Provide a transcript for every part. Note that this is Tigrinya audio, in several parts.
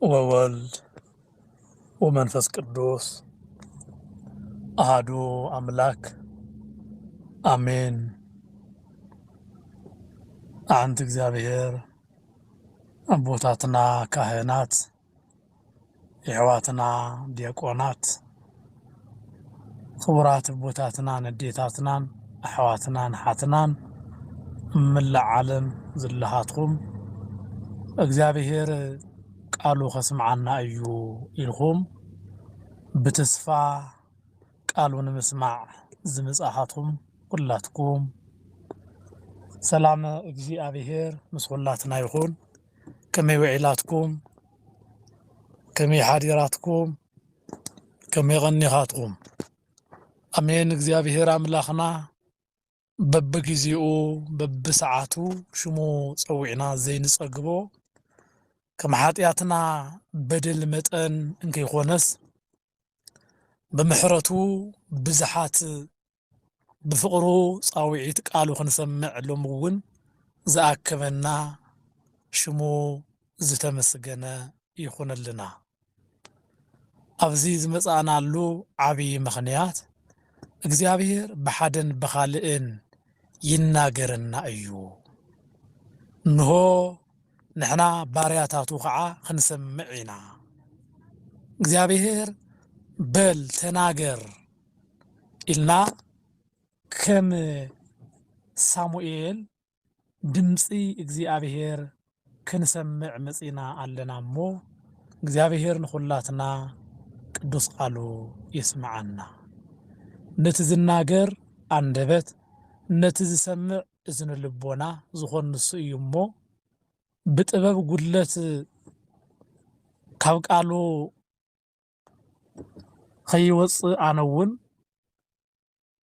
وولد ومنفس قدوس أهدو أملاك آمين. عند እግዚአብሔር أبوتاتنا كاهنات يحواتنا دياقونات خبرات أبوتاتنا نديتاتنا أحواتنا نحاتنا من العالم زلهاتكم እግዚአብሔር قالوا خسمعنا أيو إلهم بتسفى قالوا نسمع زمزاحاتهم كلاتكم سلام እግዚአብሔር مسخلاتنا يكون كمي وعيلاتكم كمي حديراتكم كمي غنيخاتكم أمين እግዚአብሔር أملاخنا ببكزيو ببسعاتو شمو صوعنا زين صقبو كما حاتياتنا بدل متن انكي خونس بمحرتو بزحات بفقرو صاوعيت قالو خنسمع لومون زاكبنا شمو زتمسجنا يخون لنا أفزيز مصانا لو عبي مخنيات እግዚአብሔር بحدن بخالئن يناغرنا أيو نهو نحنا بارياتاتو خعا خنسمعنا እግዚአብሔር بل تناغر إلنا كم ساموئيل دمسي እግዚአብሔር كنسمع مصينا علنا مو እግዚአብሔር نخلاتنا قدوس قالو يسمعنا نتزناغر عندبت نتزسمع إذن اللبونا زخون نسو مو بتباب قدلت كاوك قالو خيوص عنون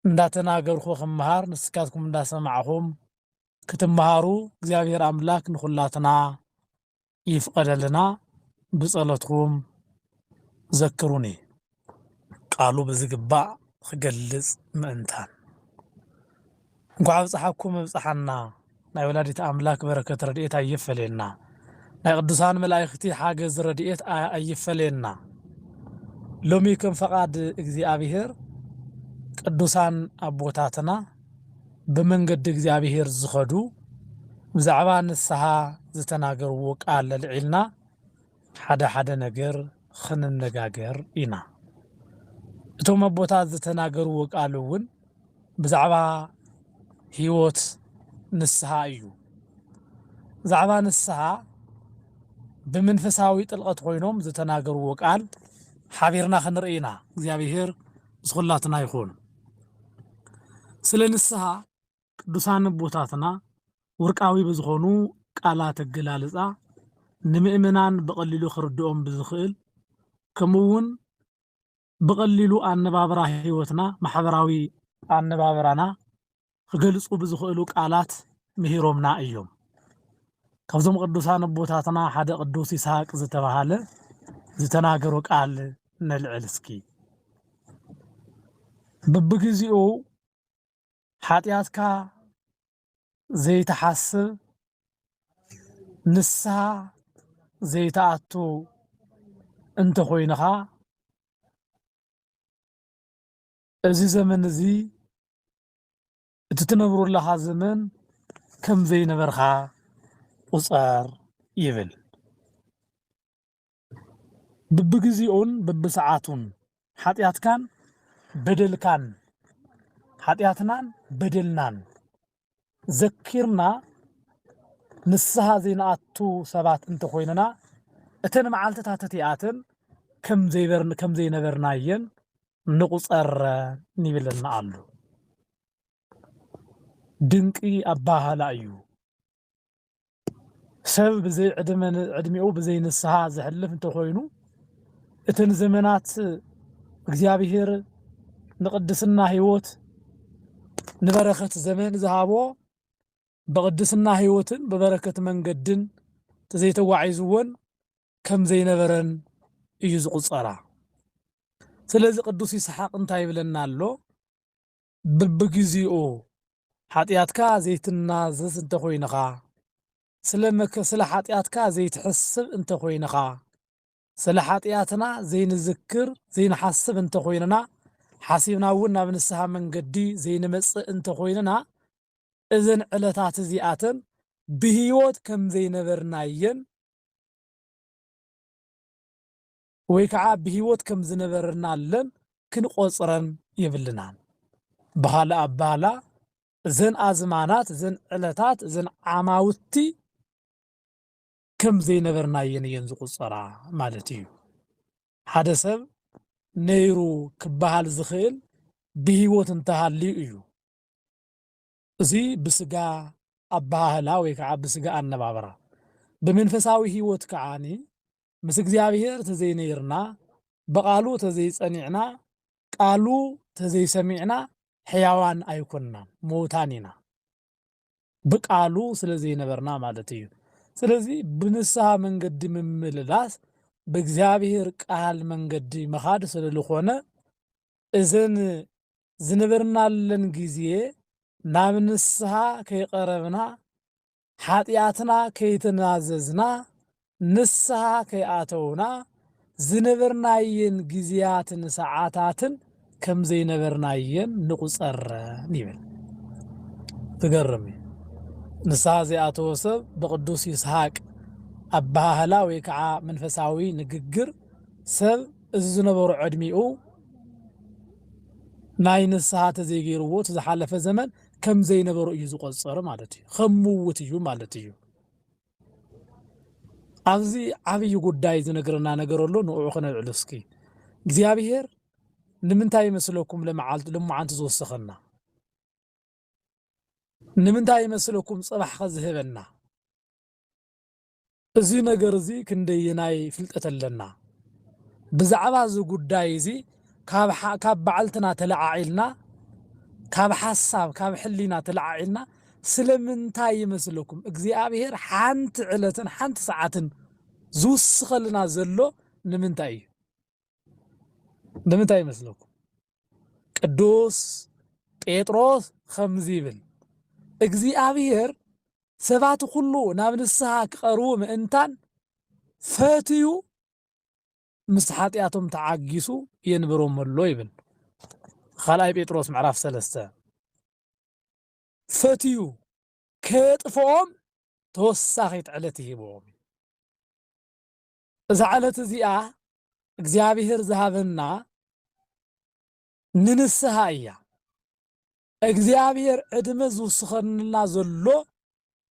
እንዳተናገር خمهار نسكاتكم እንዳ ሰማعهم ክትመሃሩ እግዚአብሔር አምላክ ንኹላትና ይፍቀደልና بصلاتكم ذكروني قالوا بزግባእ خገልጽ ምእንታን እንኳን በጽሐኩም በጽሐና ናይ ወላዲት አምላክ በረከት ረድኤት አይፈለና ናይ ቅዱሳን መላእክቲ ሓገዝ ረድኤት አይፈለና ሎሚ ከም ፈቃድ እግዚአብሔር ቅዱሳን አቦታትና በመንገድ እግዚአብሔር ዝኸዱ ብዛዕባ ንስሐ ዝተናገርዎ ቃል ልዕልና ሓደ ነገር ክንነጋገር ኢና እቶም አቦታት ዝተናገርዎ ቃል እውን ብዛዕባ ህይወት ንስሐ እዩ ብዛዕባ ንስሐ بمنفساوي ጥልቀት ኮይኖም ዝተናገርዎ ቃል ሓቢርና ክንርኢና እግዚአብሔር ዝኹላትና ይኹን ስለ ንስሐ ቅዱሳን ቦታትና ወርቃዊ በዝኾኑ ቃላት ገላልጻ ንምእመናን በቀሊሉ ክርድኦም ብዝኽእል ከምኡውን በቀሊሉ አነባብራ ህይወትና ማሕበራዊ አነባብራና ክገልጹ ብዝኽእሉ ቃላት ምሂሮምና እዮም ካብዞም ቅዱሳን ቦታትና ሓደ ቅዱስ ይስሐቅ ዝተባሃለ ዝተናገሮ ቃል ነልዕል እስኪ በብግዚኡ ሓጢአትካ ዘይተሓስብ ንስሐ ዘይተኣቱ እንተ ኮይንኻ እዚ ዘመን እዚ እትትነብሩለኻ ዘመን ከም ዘይነበርኻ ቁፀር ይብል በብግዚኡን በብሰዓቱን ሓጢአትካን በደልካን ሓጢአትናን በደልናን ዘኪርና ንስሐ ዘይነኣቱ ሰባት እንተ ኮይንና እተን መዓልትታት እቲኣትን ከም ዘይነበርናየን ንቁፀር ይብለና ኣሎ ድንቂ አባሃላ እዩ ሰብ ብዘይ ዕድሜኡ ብዘይ ንስሐ ዝሕልፍ እንተ ኮይኑ እተን ዘመናት እግዚአብሔር ንቅድስና ህይወት ንበረከት ዘመን ዝሃቦ بقدسنا هيوتن ببركة منقدن تزيت وعيزون كم زينبرن يزق الصرا سلازي قدوس يسحق انتاي بلنا له ببجزيو حاتياتكا زيتنا زس انت خوينخا سلمك سلا حاتياتكا زيت حسب انت خوينخا ስለ ሓጢኣትና ዘይንዝክር ዘይንሓስብ እንተኾይንና ሓሲብና እውን ናብ ንስሓ መንገዲ ዘይንመጽእ እንተኾይንና እዘን ዕለታት እዚኣተን ብሂወት ከም ዘይነበርናየን ወይ ከዓ ብሂወት ከም ዝነበርናለን ክንቆጽረን የብልናን። ብኻልእ ኣባህላ እዘን ኣዝማናት እዘን ዕለታት እዘን ዓማውቲ ከም ዘይነበርናየን እየን ዝቁጸራ ማለት እዩ። ሓደ ሰብ ነይሩ ክበሃል ዝኽእል ብሂወት እንተሃልዩ እዩ። እዚ ብስጋ ኣባህላ ወይ ከዓ ብስጋ ኣነባብራ። ብመንፈሳዊ ሂወት ከዓኒ ምስ እግዚኣብሔር ተዘይነይርና ብቓሉ ተዘይጸኒዕና ቃሉ ተዘይሰሚዕና ሕያዋን ኣይኮንናን ሞታን ኢና ብቃሉ ስለ ዘይነበርና ማለት እዩ። ስለዚ ብንስሓ መንገዲ ምምልላስ ብእግዚአብሔር ቃል መንገዲ መኻድ ስለ ዝኾነ እዘን ዝነበርናለን ጊዜ ናብ ንስሓ ከይቐረብና ሓጢኣትና ከይተናዘዝና ንስሓ ከይኣተውና ዝነበርናየን ጊዜያትን ሰዓታትን ከም ዘይነበርናየን ንቁጸረን ይብል። ትገርም እዩ። ንስሓ ዘይኣተወ ሰብ ብቅዱስ ይስሐቅ ኣባህላ ወይ ከዓ መንፈሳዊ ንግግር ሰብ እዚ ዝነበሩ ዕድሚኡ ናይ ንስሓ ተዘይገይርዎ ዝሓለፈ ዘመን ከም ዘይነበሩ እዩ ዝቆጸር ማለት እዩ። ከም ምውት እዩ ማለት እዩ። ኣብዚ ዓብይ ጉዳይ ዝነገረና ነገር ኣሎ። ንዑ ክነልዕሉ እስኪ እግዚኣብሔር ንምንታይ ይመስለኩም ልመዓንቲ ዝወሰኸና? ንምንታይ ይመስለኩም ጽባሕ ከዝህበና? እዚ ነገር እዚ ክንደየናይ ፍልጠት ኣለና? ብዛዕባ እዚ ጉዳይ እዚ ካብ በዓልትና ተለዓዒልና ካብ ሓሳብ ካብ ሕሊና ተለዓዒልና ስለምንታይ ይመስለኩም እግዚኣብሔር ሓንቲ ዕለትን ሓንቲ ሰዓትን ዝውስኸልና ዘሎ ንምንታይ እዩ? ንምንታይ ይመስለኩም? ቅዱስ ጴጥሮስ ከምዚ ይብል እግዚአብሔር ሰባት ኩሉ ናብ ንስሓ ክቐርቡ ምእንታን ፈትዩ ምስ ሓጢኣቶም ተዓጊሱ የንብሮም ኣሎ ይብል። ካልኣይ ጴጥሮስ ምዕራፍ 3 ፈትዩ ከየጥፍኦም ተወሳኺት ዕለት ይሂብዎም። እዛ ዕለት እዚኣ እግዚአብሔር ዝሃበና ንንስሓ እያ። እግዚአብሔር ዕድመ ዝውስኸልና ዘሎ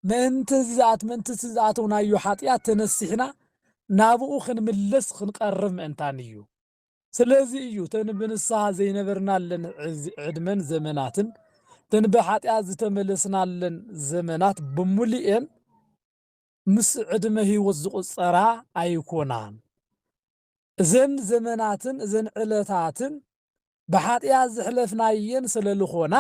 ምእንቲ ዝኣተውናዮ ሓጢኣት ተነሲሕና ናብኡ ክንምለስ ክንቀርብ ምእንታን እዩ። ስለዚ እዩ ተን ብንስሓ ዘይነበርናለን ዕድመን ዘመናትን ተን ብሓጢኣት ዝተመለስናለን ዘመናት ብሙሉኤን ምስ ዕድመ ሂወት ዝቁጸራ ኣይኮናን። እዘን ዘመናትን እዘን ዕለታትን ብሓጢኣት ዝሕለፍናየን ስለልኾና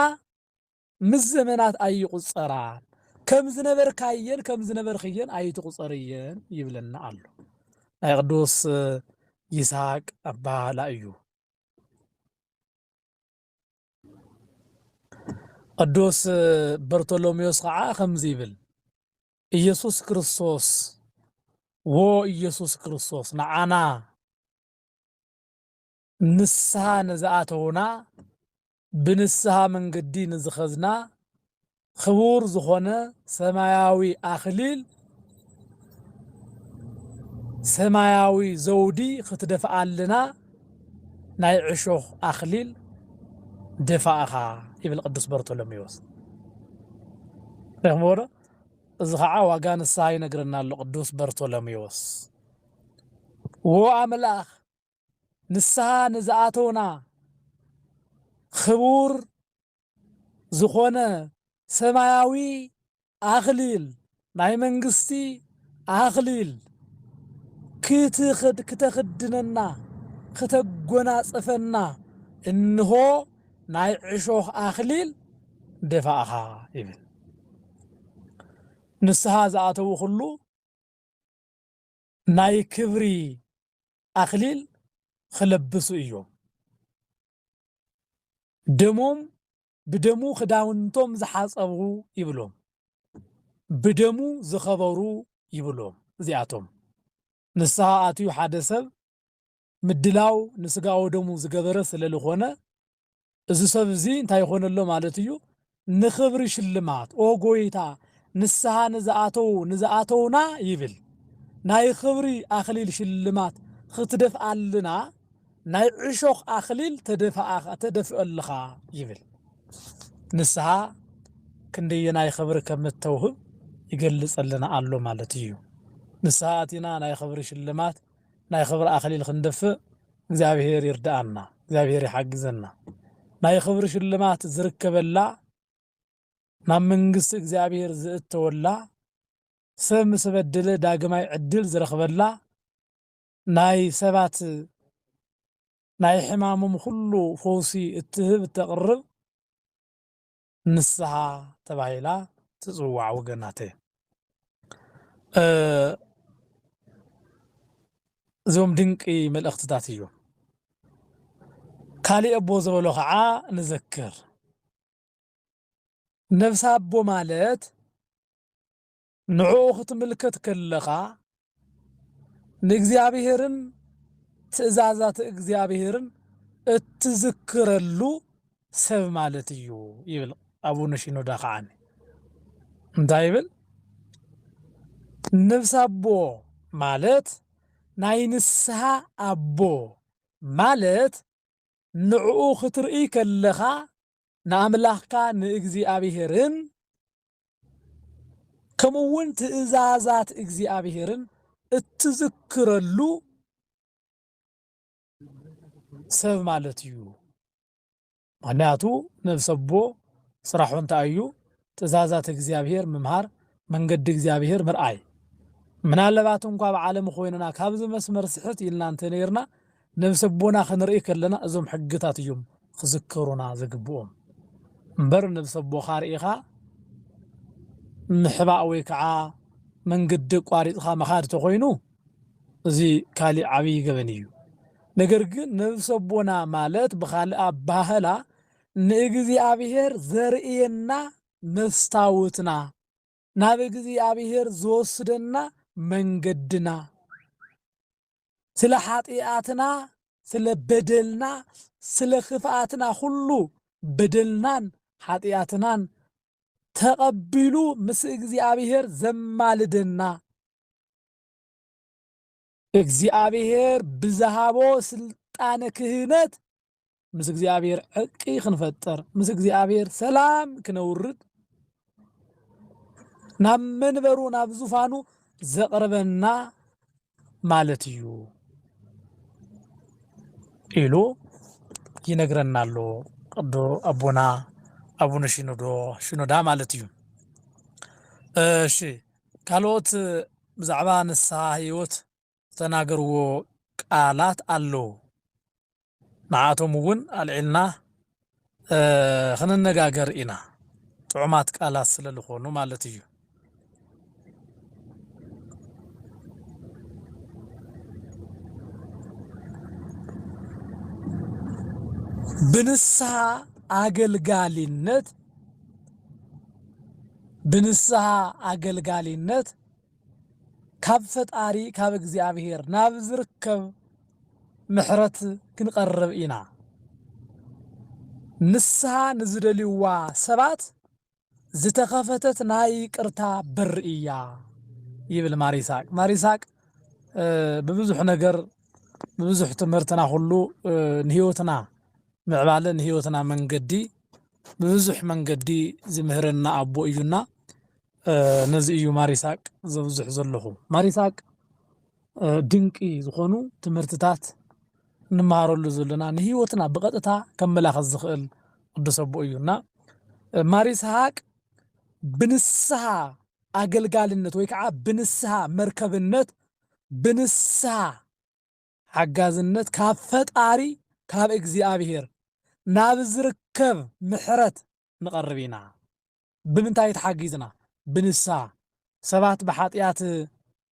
ምስ ዘመናት ኣይቁጸራን። ከም ዝነበርካየን ከም ዝነበርክየን ኣይትቁጸርየን ይብለና ኣሎ። ናይ ቅዱስ ይስሐቅ ኣባህላ እዩ። ቅዱስ በርቶሎሜዎስ ከዓ ከምዚ ይብል ኢየሱስ ክርስቶስ ወ ኢየሱስ ክርስቶስ ንዓና ንስሓ ነዝኣተውና ብንስሓ መንገዲ ንዝኸዝና ክቡር ዝኾነ ሰማያዊ ኣኽሊል ሰማያዊ ዘውዲ ክትደፍኣልና ናይ ዕሾኽ ኣኽሊል ደፋእኻ ይብል ቅዱስ በርቶሎሜዎስ። ረኽብዎ ዶ? እዚ ከዓ ዋጋ ንስሓ ይነግረና ኣሎ ቅዱስ በርቶሎሜዎስ። ወ ኣምላኽ ንስሓ ንዝኣተውና ክቡር ዝኾነ ሰማያዊ ኣኽሊል ናይ መንግስቲ ኣኽሊል ክተኽድነና ክተጎናጽፈና እንሆ ናይ ዕሾኽ ኣኽሊል ደፋእኻ ይብል። ንስሓ ዝኣተው ኩሉ ናይ ክብሪ ኣኽሊል ክለብሱ እዮም። ደሞም ብደሙ ክዳውንቶም ዝሓጸቡ ይብሎም፣ ብደሙ ዝኸበሩ ይብሎም። እዚኣቶም ንስሓ ኣትዩ ሓደ ሰብ ምድላው ንስጋው ደሙ ዝገበረ ስለልኾነ እዚ ሰብ እዚ እንታይ ይኾነሎ ማለት እዩ ንኽብሪ ሽልማት ኦ ጎይታ ንስሓ ንዝኣተውና ይብል ናይ ክብሪ ኣኽሊል ሽልማት ክትደፍኣልና ናይ ዕሾኽ ኣኽሊል ተደፍአልኻ ይብል ንስሓ ክንደየናይ ክብሪ ከም እተውህብ ይገልጸልና ኣሎ ማለት እዩ ንስሓ ኣቲና ናይ ክብሪ ሽልማት ናይ ክብሪ ኣኽሊል ክንደፍእ እግዚአብሔር ይርዳአና እግዚአብሔር ይሓግዘና ናይ ክብሪ ሽልማት ዝርከበላ ናብ መንግስቲ እግዚአብሔር ዝእተወላ ሰብ ምስ በደለ ዳግማይ ዕድል ዝረኽበላ ናይ ሰባት ናይ ሕማሞም ኩሉ ፈውሲ እትህብ እተቕርብ ንስሓ ተባሂላ ትጽዋዕ ወገናተይ እዞም ድንቂ መልእኽትታት እዮም ካሊእ ኣቦ ዝበሎ ከዓ ንዘክር ነፍሲ ኣቦ ማለት ንዕኡ ክትምልከት ከለኻ ንእግዚአብሔርን ትእዛዛት እግዚአብሔርን እትዝክረሉ ሰብ ማለት እዩ ይብል አቡነ ሽኖዳ ከዓኒ እንታይ ይብል ነፍሲ ኣቦ ማለት ናይ ንስሓ ኣቦ ማለት ንዕኡ ክትርኢ ከለኻ ንኣምላኽካ ንእግዚአብሔርን ከምኡውን ትእዛዛት እግዚአብሔርን እትዝክረሉ ሰብ ማለት እዩ ምክንያቱ ነፍሲ ኣቦ ስራሑ እንታይ እዩ ትእዛዛት እግዚአብሔር ምምሃር መንገዲ እግዚአብሔር ምርኣይ ምናልባት እንኳ ብዓለም ኮይንና ካብዚ መስመር ስሕት ኢልና እንተነርና ነፍሲ ኣቦና ክንርኢ ከለና እዞም ሕግታት እዮም ክዝከሩና ዝግብኦም እምበር ነፍሲ ኣቦኻ ርኢኻ ምሕባእ ወይ ከዓ መንገዲ ቋሪፅኻ መኻድ ተኾይኑ እዚ ካሊእ ዓብይ ገበን እዩ ነገር ግን ነፍሲ ኣቦና ማለት ብኻልእ ኣባህላ ንእግዚአብሔር ዘርእየና መስታወትና ናብ እግዚአብሔር ዝወስደና መንገድና ስለ ኃጢአትና ስለ በደልና ስለ ክፍአትና ሁሉ በደልናን ኃጢአትናን ተቀቢሉ ምስ እግዚአብሔር ዘማልደና እግዚአብሔር ብዝሃቦ ስልጣነ ክህነት ምስ እግዚአብሔር ዕቂ ክንፈጠር ምስ እግዚአብሔር ሰላም ክነውርድ ናብ መንበሩ ናብ ዙፋኑ ዘቅርበና ማለት እዩ ኢሉ ይነግረና ኣሎ ቅዱ አቡና አቡነ ሽኖዳ ማለት እዩ እሺ ካልኦት ብዛዕባ ንስሓ ህይወት ተናገርዎ ቃላት ኣሎ ንዓቶም እውን አልዒልና ክንነጋገር ኢና ጥዑማት ቃላት ስለዝኾኑ ማለት እዩ ብንስሓ አገልጋሊነት ካብ ፈጣሪ ካብ እግዚአብሔር ናብ ዝርከብ ምሕረት ክንቀርብ ኢና ንስሓ ንዝደልይዋ ሰባት ዝተኸፈተት ናይ ይቅርታ በር እያ ይብል ማሪሳቅ ብብዙሕ ነገር ብብዙሕ ትምህርትና ሁሉ ንህይወትና ምዕባለ ንህይወትና መንገዲ ብብዙሕ መንገዲ ዝምህረና ኣቦ እዩና ነዚ እዩ ማሪሳቅ ዘብዙሕ ዘለኹ ማሪሳቅ ድንቂ ዝኾኑ ትምህርትታት ንመሃረሉ ዘለና ንህይወትና ብቐጥታ ከመላኽት ዝኽእል ቅዱስ ኣቦ እዩና ማሪሳቅ ብንስሓ አገልጋልነት ወይ ከዓ ብንስሓ መርከብነት ብንስሓ ሓጋዝነት ካብ ፈጣሪ ካብ እግዚአብሔር ናብ ዝርከብ ምሕረት ንቐርብ ኢና ብምንታይ ተሓጊዝና ብንስሓ ሰባት ብኃጢአት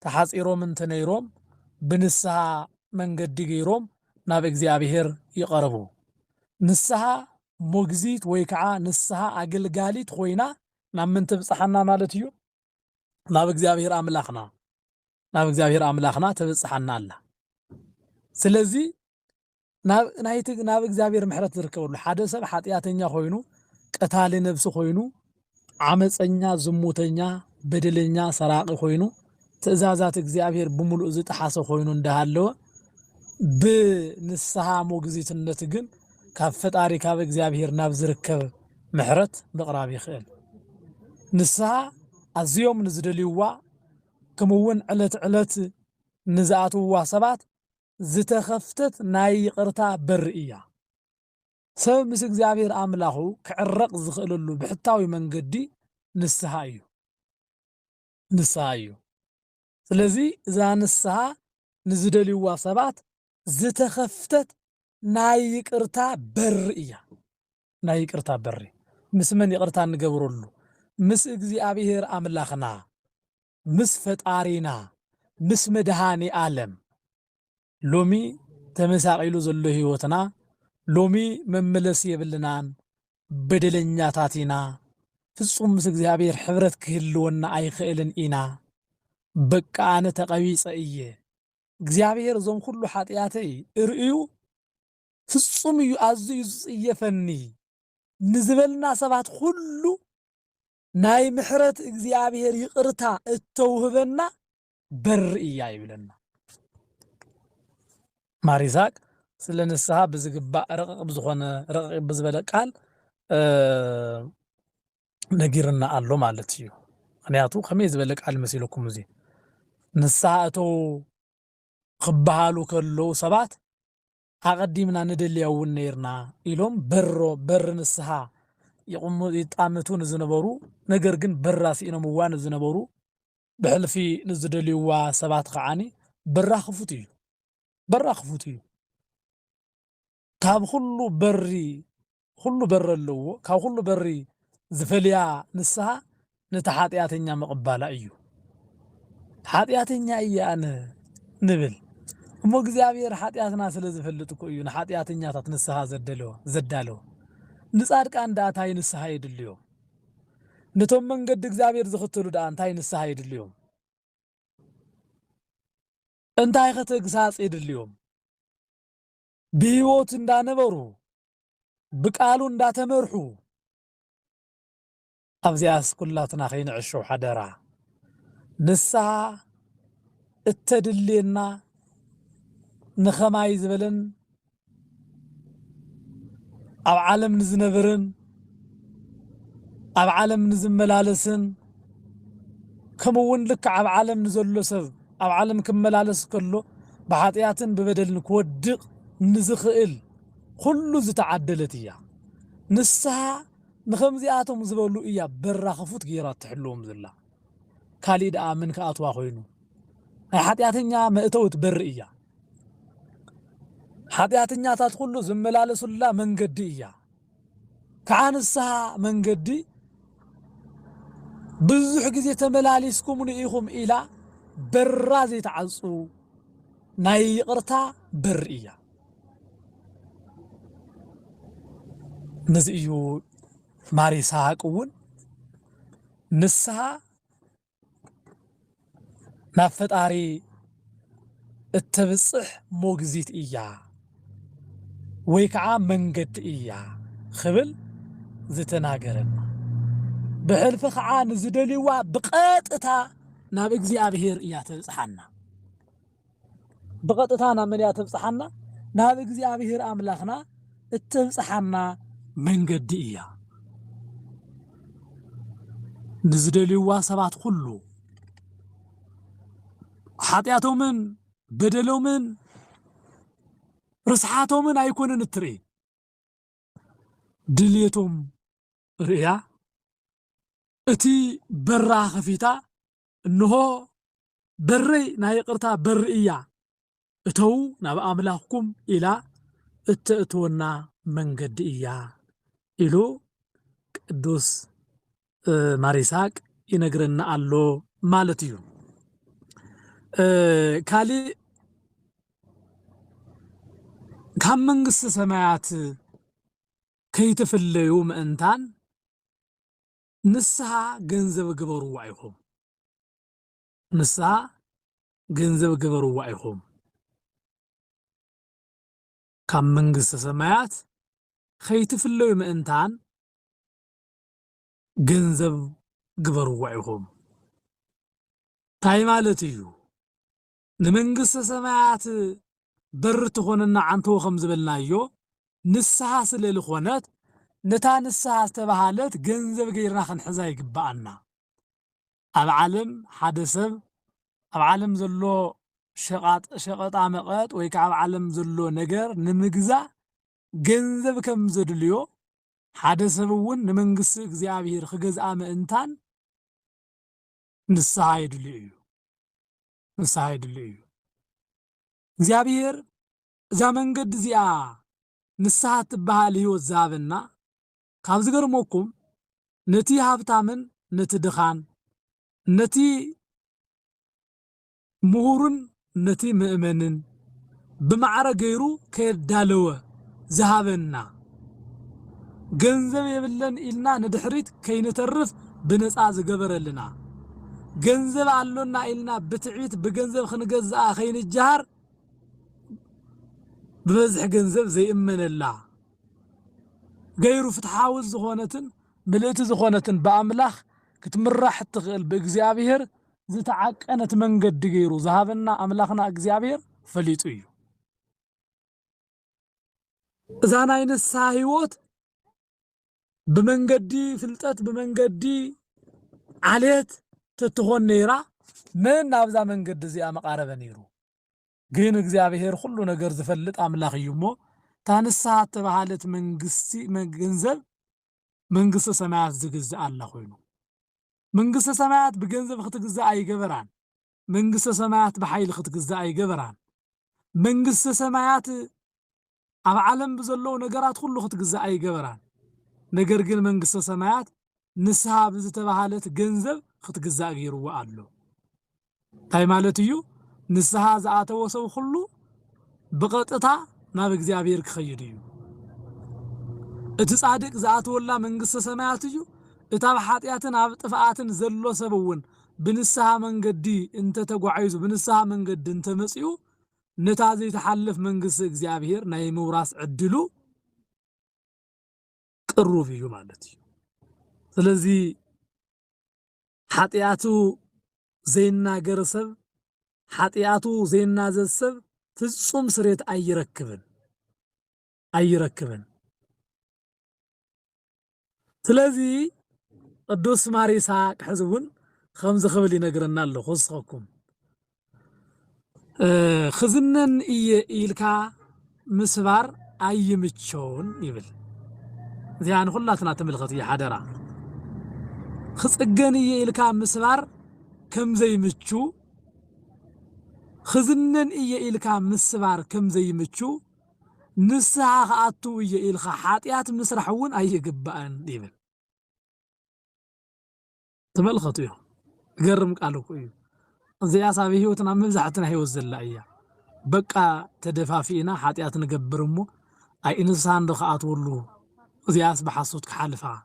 ተሓፂሮም እንተነይሮም ብንስሓ መንገዲ ገይሮም ናብ እግዚአብሔር ይቐርቡ ንስሓ ሞግዚት ወይ ከዓ ንስሓ አገልጋሊት ኮይና ናብ ምን ትብፅሓና ማለት እዩ ናብ እግዚአብሔር አምላኽና ተብፅሓና ኣላ ስለዚህ ናብ እግዚአብሔር ምሕረት ዝርከበሉ ሓደ ሰብ ኃጢአተኛ ኮይኑ ቀታሊ ነብሲ ኮይኑ ዓመፀኛ ዝሙተኛ በደለኛ ሰራቂ ኮይኑ ትእዛዛት እግዚአብሔር ብሙሉእ ዝጥሓሰ ኮይኑ እንዳሃለወ ብንስሐ ሞግዚትነት ግን ካብ ፈጣሪ ካብ እግዚአብሔር ናብ ዝርከብ ምሕረት ምቕራብ ይኽእል ንስሐ ኣዝዮም ንዝደልይዋ ከምውን ዕለት ዕለት ንዝኣትውዋ ሰባት ዝተኸፍተት ናይ ይቕርታ በር እያ ሰብ ምስ እግዚአብሔር ኣምላኹ ክዕረቕ ዝኽእለሉ ብሕታዊ መንገዲ ንስሐ እዩ ስለዚ እዛ ንስሐ ንዝደልይዋ ሰባት ዝተኸፍተት ናይ ይቅርታ በር እያ ናይ ይቅርታ በር ምስ መን ይቅርታ ንገብረሉ ምስ እግዚአብሔር ኣምላኽና ምስ ፈጣሪና ምስ መድሃኒ ዓለም ሎሚ ተመሳቂሉ ዘሎ ህይወትና ሎሚ መመለስ የብልናን በደለኛታት ኢና ፍጹም ምስ እግዚአብሔር ሕብረት ክህልወና ኣይኽእልን ኢና በቃ ኣነ ተቐቢፀ እየ እግዚአብሔር ዞም ኩሉ ኃጢአተይ እርእዩ ፍጹም እዩ ኣዝዩ ዝጽየፈኒ ንዝበልና ሰባት ሁሉ ናይ ምሕረት እግዚአብሔር ይቅርታ እተውህበና በር እያ ይብለና ማሪዛቅ ስለ ንስሐ ብዝግባእ ረቕቕ ብዝኾነ ረቕቕ ብዝበለ ቃል ነጊርና ኣሎ ማለት እዩ ምክንያቱ ከመይ ዝበለ ቃል መሲለኩም እዚ ንስሐ እተው ክበሃሉ ከለዉ ሰባት ኣቐዲምና ንደልያ እውን ነይርና ኢሎም በር ንስሐ ይጣምቱ ንዝነበሩ ነገር ግን በራ ሲኢኖም እዋ ንዝነበሩ ብሕልፊ ንዝደልይዋ ሰባት ከዓኒ በራ ክፉት እዩ ካብ ሁሉ በሪ ኣለዎ ካብ ሁሉ በሪ ዝፈልያ ንስሐ ነቲ ኃጢአተኛ መቕባላ እዩ ኃጢአተኛ እየ ኣነ ንብል እሞ እግዚአብሔር ኃጢአትና ስለ ዝፈልጥ እኮ እዩ ንኃጢአተኛታት ንስሐ ዘዳለወ ንጻድቃን ዳኣ እንታይ ንስሐ የድልዮም ነቶም መንገዲ እግዚአብሔር ዝኽተሉ ዳኣ እንታይ ንስሐ የድልዮም እንታይ ከተግሳጽ የድልዮም ብህይወት እንዳነበሩ ብቃሉ እንዳተመርሑ ኣብዚያስ ኩላትና ከይንዕሸው ሓደራ ንስሐ እተድልየና ንኸማይ ዝበለን ኣብ ዓለም ንዝነበርን ኣብ ዓለም ንዝመላለስን ከምውን ልክ ኣብ ዓለም ንዘሎ ሰብ ኣብ ዓለም ክመላለስ ከሎ ብኃጢአትን ብበደልን ክወድቕ ንዝኽእል ኩሉ ዝተዓደለት እያ ንስሐ ንኸምዚኣቶም ዝበሉ እያ በራ ክፉት ገይራ ትሕልዎም ዘላ ካሊእ ደኣ ምን ከኣትዋ ኮይኑ ናይ ኃጢአተኛ መእተውት በር እያ ኃጢአተኛታት ሁሉ ዝመላለሱላ መንገዲ እያ ከዓ ንስሐ መንገዲ ብዙሕ ጊዜ ተመላሊስኩም ኢኹም ኢላ በራ ዘይተዓፁ ናይ ይቕርታ በር እያ ነዚ እዩ ማር ይስሐቅ እውን ንስሐ ናብ ፈጣሪ እተብጽሕ ሞግዚት እያ ወይ ከዓ መንገዲ እያ ክብል ዝተናገረና ብሕልፊ ከዓ ንዝደልይዋ ብቐጥታ ናብ እግዚአብሔር እያ ተብጽሓና ብቐጥታ ናብ መን እያ ተብጽሓና ናብ እግዚአብሔር ኣምላኽና እተብጽሓና መንገዲ እያ ንዝደልይዋ ሰባት ሁሉ ኃጢአቶምን በደሎምን ርስሓቶምን ኣይኮነን እትርኢ ድልየቶም ርእያ እቲ በራ ኸፊታ እንሆ በረይ ናይ ይቕርታ በር እያ እተው ናብ ኣምላኽኩም ኢላ እተእትወና መንገዲ እያ ኢሉ ቅዱስ ማር ይስሐቅ ይነግረና ኣሎ ማለት እዩ ካሊእ ካብ መንግሥተ ሰማያት ከይተፈለዩ ምእንታን ንስሐ ገንዘብ ግበርዋ ኢኹም ንስሐ ገንዘብ ግበርዋ ኢኹም كم منجس سمايات خيت في اللو مئنتان جنزب قبروا وعيهم تاي مالتيو نمنجس سمايات برت خوننا عنتو خمز بالنايو نسها سليل خونات نتا نسها استبهالت جنزب غيرنا خنحزا يقبعنا أب عالم حدثب أب عالم زلو شقط عمقات ويكعب عالم زلو نجر نمجزع جنزب كم زدليو حدثبون نمنجس እግዚአብሔር خجزአ ምእንታን ንስሐ ይድልዩ እግዚአብሔር እዛ መንገድ እዚኣ ንስሐ ትበሃል ህይወት ዛብና ካብ ዝገርመኩም ነቲ ሃብታምን ነቲ ድኻን ነቲ ምሁርን ነቲ ምእመንን ብማዕረ ገይሩ ከዳለወ ዝሃበና ገንዘብ የብለን ኢልና ንድሕሪት ከይንተርፍ ብነፃ ዝገበረልና ገንዘብ አሎና ኢልና ብትዕቢት ብገንዘብ ክንገዝአ ከይንጀሃር ببزح جنزب زي إمنلا غيرو فتحاوز زخونتن ملئت زخونتن بأملاخ كتمرح تغل بإجزابير زتعاق أنا تمنقد غيرو ذهبنا أملاخنا إجزابير فليتو إيو زانا ينسا هيوت بمنقدي فلتات بمنقدي عليت تتغون نيرا من نابزا منقد زي أمقارب نيرو ግን እግዚአብሔር ሁሉ ነገር ዝፈልጥ አምላኽ እዩሞ ታንሳህ ተባሃለት ገንዘብ መንግስተ ሰማያት ዝግዝእ አላ ኮይኑ መንግስተ ሰማያት በገንዘብ ክትግዝእ አይገበራን መንግስተ ሰማያት በኃይል ክትግዝእ አይገበራን መንግስተ ሰማያት ኣብ ዓለም በዘለው ነገራት ሁሉ ክትግዝእ አይገበራን ነገር ግን መንግስተ ሰማያት ንስሐ ብዝተባሃለት ገንዘብ ክትግዝእ ገይርዎ አሎ ታይ ማለት እዩ ንስሐ ዝኣተወ ሰብ ሁሉ ብቐጥታ ናብ እግዚአብሔር ክኸይድ እዩ እቲ ጻድቅ ዝኣተወላ መንግስተ ሰማያት እዩ እታ ኃጢአትን ኣብ ጥፍኣትን ዘሎ ሰብውን ብንስሐ መንገዲ እንተ ተጓዓይዙ ብንስሐ መንገዲ እንተ መጽኡ ነታ ዘይተሓልፍ መንግስተ እግዚአብሔር ናይ ምውራስ ዕድሉ ቅሩብ እዩ ማለት እዩ ስለዚ ኃጢአቱ ዘይናገር ሰብ ኃጢአቱ ዘይናዘዝ ሰብ ፍጹም ስሬት አይረክብን ስለዚ ቅዱስ ማር ይስሐቅ ሕዝቡን ከምዚ ክብል ይነግረና ኣሎ ክስኸኩም خزنن إلكا مسبار أي متشون يبل يعني خلاتنا تملغتي حدرا خزقن إلكا مسبار كم زي متشو خزنن إلكا مسبار كم زي متشو نسعى خاطو إلكا حاتيات مسرحون أي قبان يبل تملغتي قرم قالوا كوي زي أصابي هيوتنا مبزحتنا هيو الزلائية بقى تدفافينا حاتيات نقبرمو أي إنسان دخاءات ولو زي أصبح صوتك حالفا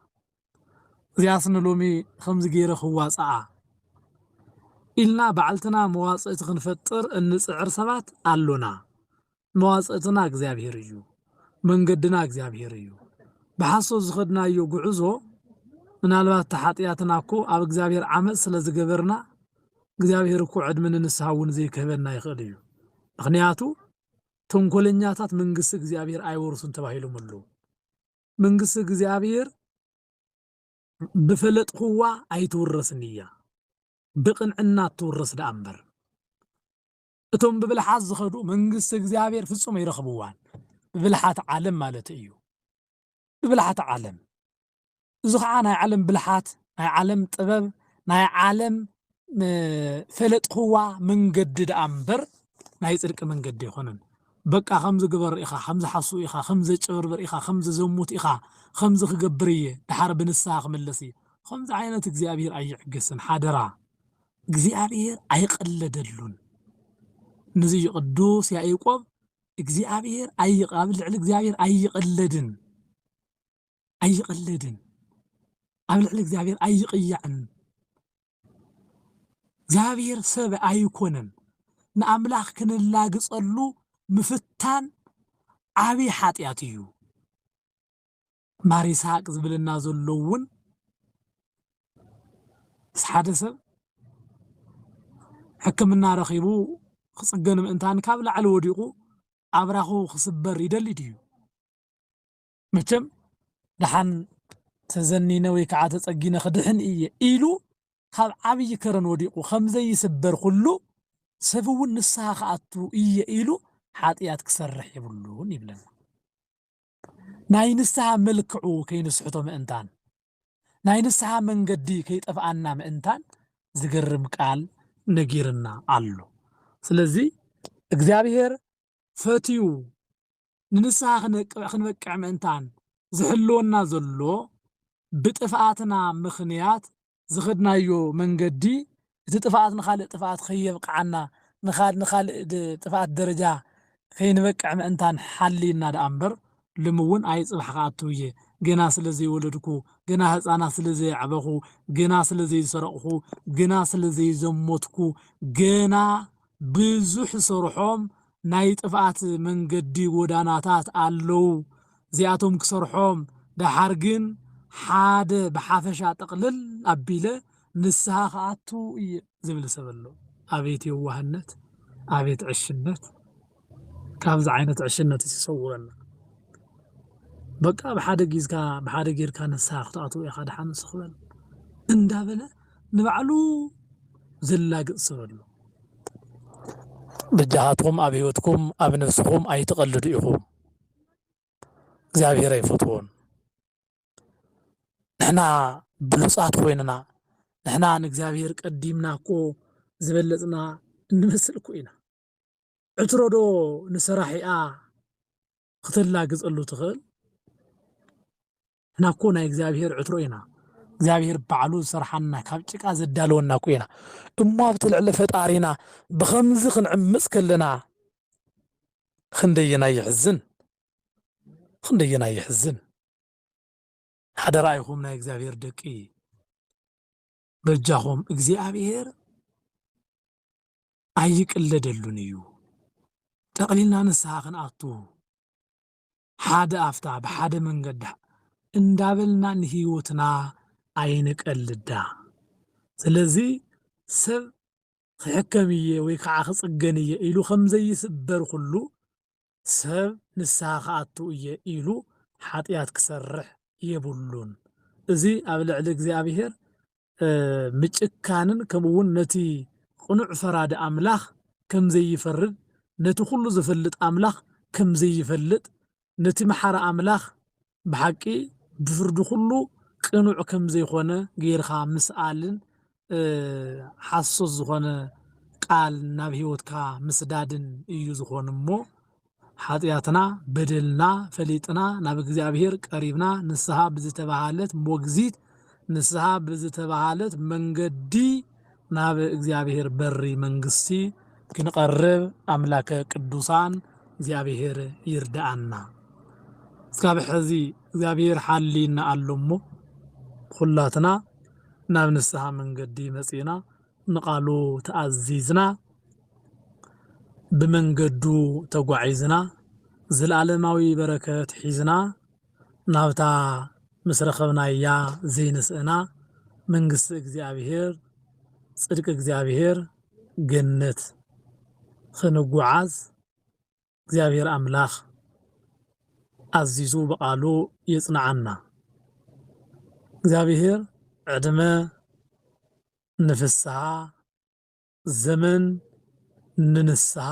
زي أصنلومي 5 جيرة خواصعة إلنا بعلتنا مواصئة غنفتر أن سعر سبات قالونا مواصئتنا اكزابيريو من قدنا اكزابيريو بحصو زخدنا يو قعزو من الوقت تحاتياتنا كو أو اكزابير عمل سلزقبرنا እግዚአብሔር እኮ ዕድምን ንስሐውን ዘይከበና ይኽእል እዩ ምክንያቱ ተንኮለኛታት መንግስት እግዚአብሔር አይወርሱን ተባሂሎም አሉ መንግስት እግዚአብሔር በፈለጥኹዋ አይተወረስን እያ በቅንዕና ተወረስ ዳምበር እቶም በብልሓት ዝኸዱ መንግስት እግዚአብሔር ፍጹም ይረኽብዋን በብልሓት ዓለም ማለት እዩ በብልሓት ዓለም ዝኸዓ ናይ ዓለም ብልሓት ናይ ዓለም ጥበብ ናይ ዓለም فلتخوا من جدد أمبر نايزرك من جد يخونن بقى 5 جبر إخا 5 حصو إخا 5 جبر إخا 5 زموت إخا 5 خجبرية تحارب الساق من لسي 5 عينة እግዚአብሔር أي قسن حادرا እግዚአብሔር أي قلدلون نزي قدوس يا يعقوب እግዚአብሔር أي قابل على እግዚአብሔር أي قلدن قابل على እግዚአብሔር أي قيعن እግዚአብሔር ሰብ አይኮነን ንአምላኽ ክንላግጸሉ ምፍታን ዓብይ ሓጢያት እዩ ማሪሳቅ ዝብልና ዘለውን ሓደ ሰብ ሕክምና ረኺቡ ክጽገን ምእንታን ካብ ላዕሊ ወዲቁ አብራኹ ክስበር ይደሊ ድዩ መቸም ደሓን ተዘኒነ ወይ ከዓ ተጸጊነ ክድሕን እየ ኢሉ ካብ ዓብይ ከረን ወዲቁ ከምዘይ ይስበር ኩሉ ሰብውን ንስሓ ከኣቱ እየ ኢሉ ሓጢያት ክሰርሕ ይብሉን ይብለና ናይ ንስሓ መልክዑ ከይንስሕቶ ምእንታን ናይ ንስሓ መንገዲ ከይጠፍአና ምእንታን ዝገርም ቃል ነጊርና አሎ ስለዚ እግዚአብሔር ፈትዩ ንንስሓ ክንበቅዕ ምእንታን ዝሕልወና ዘሎ ብጥፍአትና ምኽንያት ዝኽድናዮ መንገዲ እቲ ጥፍአት ንኻልእ ጥፍአት ከየብቅዓና ንኻልእ ጥፍአት ደረጃ ከይንበቅዕ ምእንታን ሓሊና ደኣ እምበር ልምውን አይ ጽባሕ ከኣቱ እየ ገና ስለዘይወለድኩ ገና ህፃናት ስለዘይዓበኹ ገና ስለዘይሰረቕኹ ገና ስለዘይዘሞትኩ ገና ብዙሕ ሰርሖም ናይ ጥፍአት መንገዲ ጎዳናታት ኣለው እዚኣቶም ክሰርሖም ደሓር ግን ሓደ ብሓፈሻ ጠቕልል ኣቢለ ንስሓ ከኣቱ እየ ዝብል ሰብ ኣሎ ኣቤት የዋህነት ኣቤት ዕሽነት ካብዚ ዓይነት ዕሽነት ይሰውረና በቃ ብሓደ ጊዝካ ብሓደ ጌርካ ንስሓ ክትኣቱ ኢኻ ድሓን ስኽበል እንዳበለ ንባዕሉ ዘላግጥ ሰብ ኣሎ ብጃሃትኩም ኣብ ህይወትኩም ኣብ ነፍስኩም ኣይትቐልዱ ኢኹም እግዚአብሔር ኣይፈትዎን ንሕና ብሉፃት ኮይንና ንሕና ንእግዚአብሔር ቀዲምና እኮ ዝበለፅና እንመስል እኮ ኢና ዕትሮ ዶ ንሰራሒኣ ክትላግፀሉ ትኽእል ንሕና እኮ ናይ እግዚአብሔር ዕትሮ ኢና እግዚአብሔር ባዕሉ ዝሰርሓና ካብ ጭቃ ዘዳለወና እኮ ኢና እሞ ኣብቲ ልዕሊ ፈጣሪና ብኸምዚ ክንዕምፅ ከለና ክንደየና ይሕዝን ሓደራ ኢኹም ናይ እግዚአብሔር ደቂ በጃኹም እግዚአብሔር ኣይቅለደሉን እዩ ጠቕሊልና ንስሓ ክንኣቱ ሓደ ኣፍታ ብሓደ መንገዲ እንዳበልና ንህይወትና ኣይንቀልዳ ስለዚ ሰብ ክሕከም እየ ወይ ከዓ ክጽገን እየ ኢሉ ከምዘይስበር ኩሉ ሰብ ንስሓ ከኣቱ እየ ኢሉ ሓጢያት ክሰርሕ የብሉን እዚ ኣብ ልዕሊ እግዚአብሔር ምጭካንን ከምኡውን ነቲ ቁኑዕ ፈራዲ ኣምላኽ ከምዘይፈርድ ነቲ ኩሉ ዝፈልጥ ኣምላኽ ከምዘይፈልጥ ነቲ መሓረ ኣምላኽ ብሓቂ ብፍርዱ ኩሉ ቅኑዕ ከምዘይኮነ ጌርካ ምስኣልን ሓሶስ ዝኾነ ቃል ናብ ህይወትካ ምስዳድን እዩ ዝኾን እሞ ሓጢያትና በደልና ፈሊጥና ናብ እግዚአብሔር ቀሪብና ንስሓ ብዝተባሃለት ሞግዚት ንስሓ ብዝተባሃለት መንገዲ ናብ እግዚአብሔር በሪ መንግስቲ ክንቀርብ ኣምላከ ቅዱሳን እግዚአብሔር ይርዳአና እስካብ ሕዚ እግዚአብሔር ሓሊና ኣሎ እሞ ኩላትና ናብ ንስሓ መንገዲ መጺና ንቃሉ ተኣዚዝና ብመንገዱ ተጓዒዝና ዘለዓለማዊ በረከት ሒዝና ናብታ ምስ ረኸብናያ ዘይንስእና መንግስቲ እግዚአብሔር ጽድቂ እግዚአብሔር ገነት ክንጓዓዝ እግዚአብሔር ኣምላኽ ኣዚዙ በቃሉ የጽንዓና እግዚአብሔር ዕድመ ንፍስሓ ዘመን ንንስሓ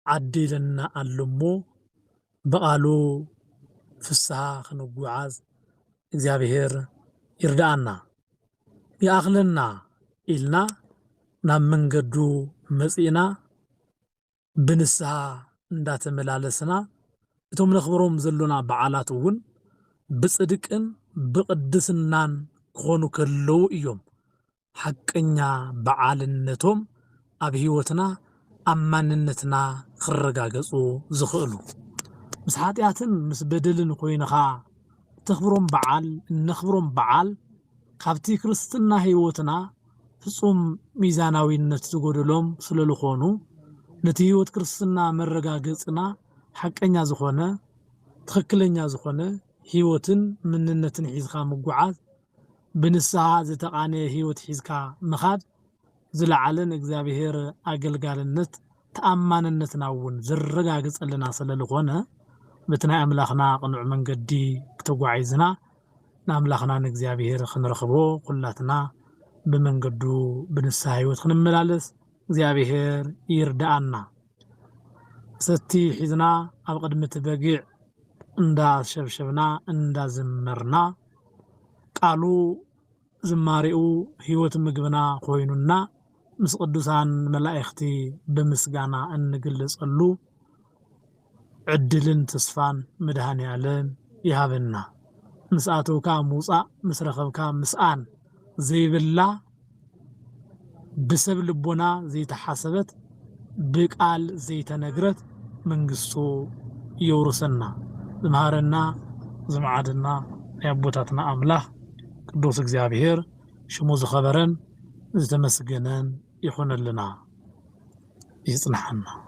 ዓዲልና ኣሎሞ በቃሉ ፍስሓ ክንጓዓዝ እግዚአብሔር ይርዳአና ይኣኽለና ኢልና ናብ መንገዱ መጺና ብንስሓ እንዳተመላለስና እቶም ነኽብሮም ዘሎና በዓላት እውን ብጽድቅን ብቅድስናን ክኾኑ ከለዉ እዮም ሓቀኛ በዓልነቶም ኣብ ህይወትና ኣብ ማንነትና ክረጋገጹ ዝኽእሉ ምስ ሓጢያትን ምስ በደልን ኮይንኻ ተኽብሮም በዓል ነኽብሮም በዓል ካብቲ ክርስትና ህይወትና ፍጹም ሚዛናዊነት ዝጎደሎም ስለዝኾኑ ነቲ ህይወት ክርስትና መረጋገጽና ሓቀኛ ዝኾነ ትክክለኛ ዝኾነ ህይወትን ምንነትን ሒዝካ ምጉዓዝ ብንስሓ ዝተቃነየ ህይወት ሒዝካ ምኻድ ዝለዓለን እግዚአብሔር ኣገልጋልነት ተኣማንነትና እውን ዝረጋግፀልና ስለዝኾነ በቲ ናይ ኣምላኽና ቅኑዕ መንገዲ ክተጓዒዝና ንኣምላኽና ንእግዚአብሔር ክንረኽቦ ኩላትና ብመንገዱ ብንስሓ ህይወት ክንመላለስ እግዚአብሔር ይርዳኣና። ሰቲ ሒዝና ኣብ ቅድሚ እቲ በጊዕ እንዳሸብሸብና እንዳዘመርና ቃሉ ዝማሬኡ ህይወት ምግብና ኮይኑና ምስ ቅዱሳን መላእክቲ ብምስጋና እንግለጸሉ ዕድልን ተስፋን መድኃኔዓለም ይሃበና። ምስ ኣተውካ ምውፃእ ምስ ረኸብካ ምስኣን ዘይብላ ብሰብ ልቦና ዘይተሓሰበት ብቃል ዘይተነግረት መንግስቱ የውርሰና ዝምሃረና ዝመዓደና የአቦታትና አምላክ ቅዱስ እግዚአብሔር ሽሙ ዝኸበረን ዝተመስገነን ይኹንልና ይጽንሐና።